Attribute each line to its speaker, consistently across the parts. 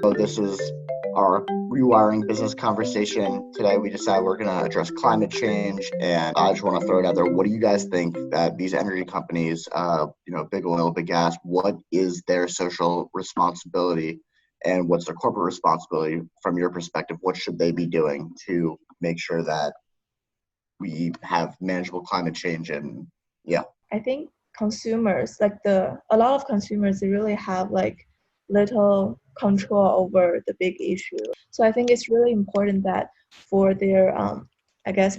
Speaker 1: So this is our Rewiring business conversation. Today we decided we're going to address climate change, and I just want to throw it out there. What do you guys think that these energy companies, big oil, big gas, what is their social responsibility and what's their corporate responsibility from your perspective? What should they be doing to make sure that we have manageable climate change? And yeah.
Speaker 2: I think consumers, a lot of consumers, they really have little control over the big issue. So I think it's really important that for their,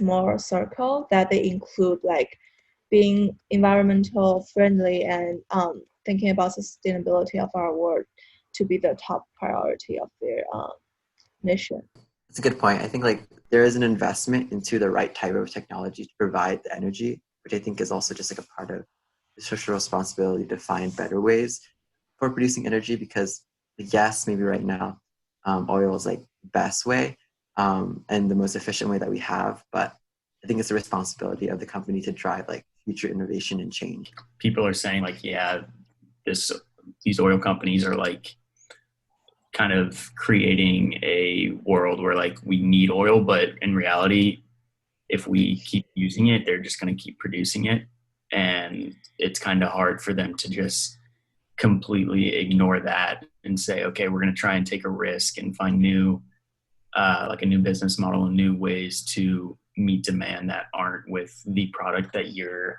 Speaker 2: moral circle, that they include being environmental friendly and thinking about sustainability of our world to be the top priority of their mission.
Speaker 3: That's a good point. I think there is an investment into the right type of technology to provide the energy, which I think is also just a part of the social responsibility to find better ways for producing energy, because yes, maybe right now, oil is the best way and the most efficient way that we have. But I think it's the responsibility of the company to drive future innovation and change.
Speaker 4: People are saying these oil companies are kind of creating a world where we need oil, but in reality, if we keep using it, they're just going to keep producing it. And it's kind of hard for them to just completely ignore that and say, okay, we're going to try and take a risk and find new, a new business model and new ways to meet demand that aren't with the product that you're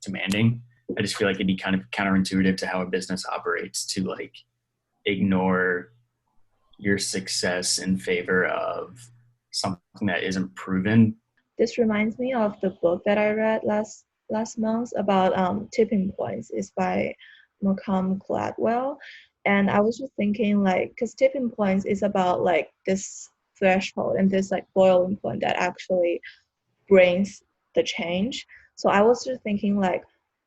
Speaker 4: demanding. I just feel it'd be kind of counterintuitive to how a business operates to ignore your success in favor of something that isn't proven.
Speaker 2: This reminds me of the book that I read last month about tipping points. It's by Malcolm Gladwell. And I was just thinking because tipping points is about this threshold and this boiling point that actually brings the change. So I was just thinking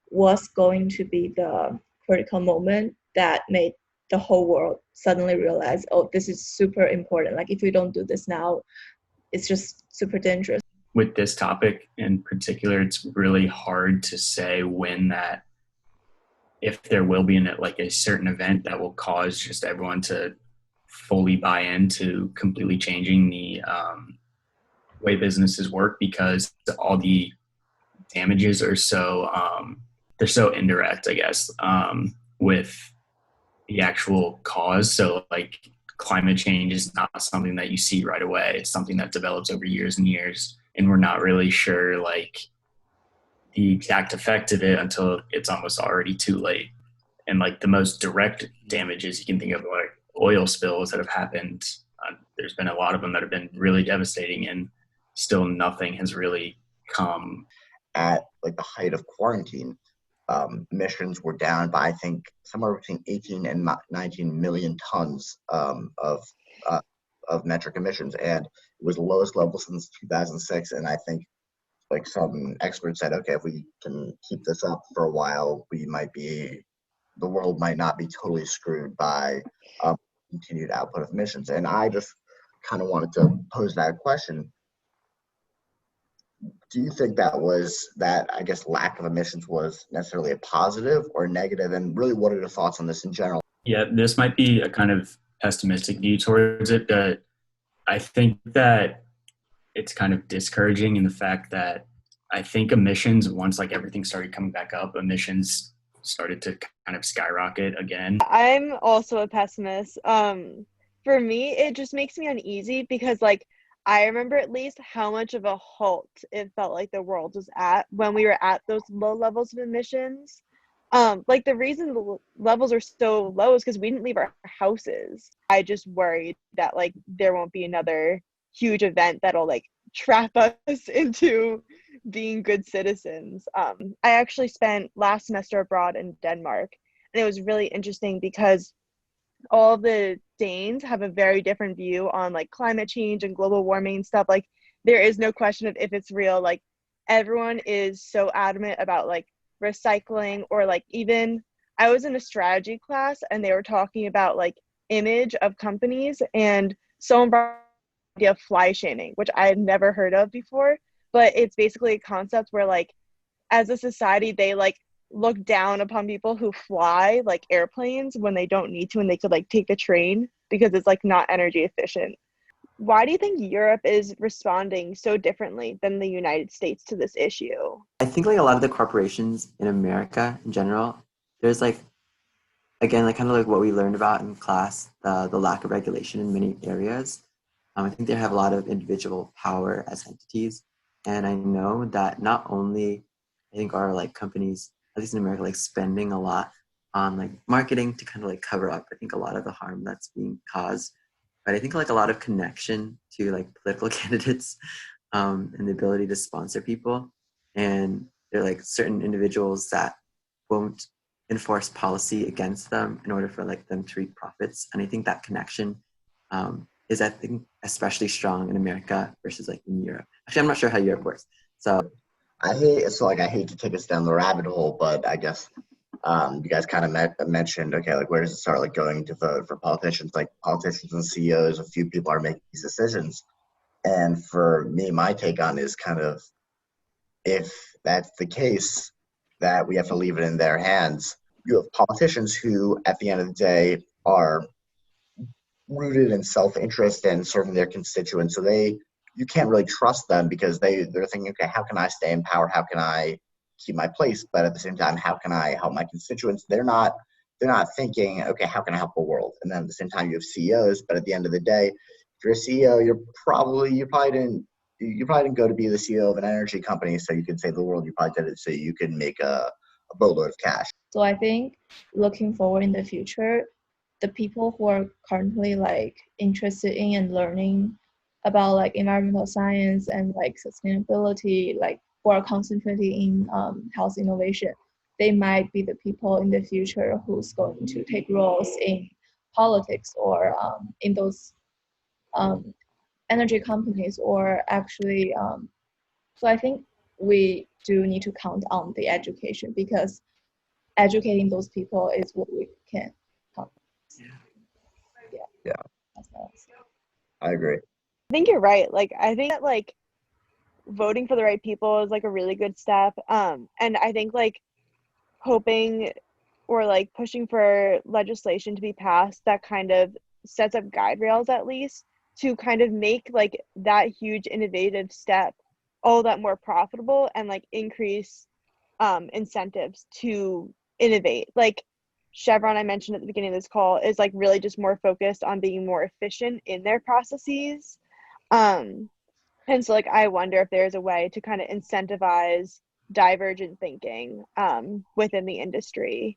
Speaker 2: what's going to be the critical moment that made the whole world suddenly realize, oh, this is super important. If we don't do this now, it's just super dangerous.
Speaker 4: With this topic in particular, it's really hard to say if there will be a certain event that will cause just everyone to fully buy into completely changing the way businesses work, because all the damages are they're so indirect, I guess, with the actual cause. So climate change is not something that you see right away. It's something that develops over years and years, and we're not really sure the exact effect of it until it's almost already too late. And the most direct damages you can think of oil spills that have happened. There's been a lot of them that have been really devastating, and still nothing has really come.
Speaker 1: At the height of quarantine, emissions were down by I think somewhere between 18 and 19 million tons of metric emissions, and it was the lowest level since 2006. And I think some experts said, okay, if we can keep this up for a while, the world might not be totally screwed by continued output of emissions. And I just kind of wanted to pose that question. Do you think that lack of emissions was necessarily a positive or negative? And really, what are your thoughts on this in general?
Speaker 4: Yeah, this might be a kind of pessimistic view towards it, but I think that it's kind of discouraging in the fact that I think emissions, once everything started coming back up, emissions started to kind of skyrocket again.
Speaker 5: I'm also a pessimist. For me, it just makes me uneasy because I remember at least how much of a halt it felt like the world was at when we were at those low levels of emissions. The reason the levels are so low is because we didn't leave our houses. I just worried that there won't be another huge event that'll trap us into being good citizens. I actually spent last semester abroad in Denmark, and it was really interesting because all the Danes have a very different view on climate change and global warming and stuff. There is no question of if it's real. Everyone is so adamant about recycling, or even I was in a strategy class and they were talking about image of companies, and someone brought the idea of fly shaming, which I had never heard of before, but it's basically a concept where as a society they look down upon people who fly airplanes when they don't need to and they could take the train because it's like not energy efficient. Why do you think Europe is responding so differently than the United States to this issue?
Speaker 3: I think like a lot of the corporations in America in general, there's like, again, like kind of like what we learned about in class, the lack of regulation in many areas. I think they have a lot of individual power as entities. And I know that not only I think are like companies, at least in America, like spending a lot on like marketing to kind of like cover up, I think, a lot of the harm that's being caused. But I think like a lot of connection to like political candidates and the ability to sponsor people. And there are like certain individuals that won't enforce policy against them in order for like them to reap profits. And I think that connection is, I think, especially strong in America versus like in Europe. Actually, I'm not sure how Europe works. So
Speaker 1: I hate to take us down the rabbit hole, but I guess you guys kind of mentioned, okay, like where does it start, like going to vote for politicians? Like politicians and CEOs, a few people are making these decisions. And for me, my take on is kind of, if that's the case, that we have to leave it in their hands. You have politicians who, at the end of the day, are rooted in self-interest and serving their constituents. So you can't really trust them because they're thinking, okay, how can I stay in power? How can I keep my place? But at the same time, how can I help my constituents? They're not thinking, okay, how can I help the world? And then at the same time, you have CEOs, but at the end of the day, if you're a CEO, you probably didn't go to be the CEO of an energy company so you can save the world. You probably did it so you can make a boatload of cash.
Speaker 2: So I think looking forward in the future, the people who are currently like interested in and learning about like environmental science and like sustainability, like who are concentrating in health innovation, they might be the people in the future who's going to take roles in politics or in those um, energy companies or actually. So I think we do need to count on the education because educating those people is what we can help.
Speaker 1: Yeah,
Speaker 2: That's my answer.
Speaker 1: I agree.
Speaker 5: I think you're right. Like, I think that like voting for the right people is like a really good step. And I think like hoping or like pushing for legislation to be passed that kind of sets up guide rails at least to kind of make like that huge innovative step all that more profitable and like increase incentives to innovate. Like Chevron, I mentioned at the beginning of this call, is like really just more focused on being more efficient in their processes. And so like I wonder if there's a way to kind of incentivize divergent thinking within the industry.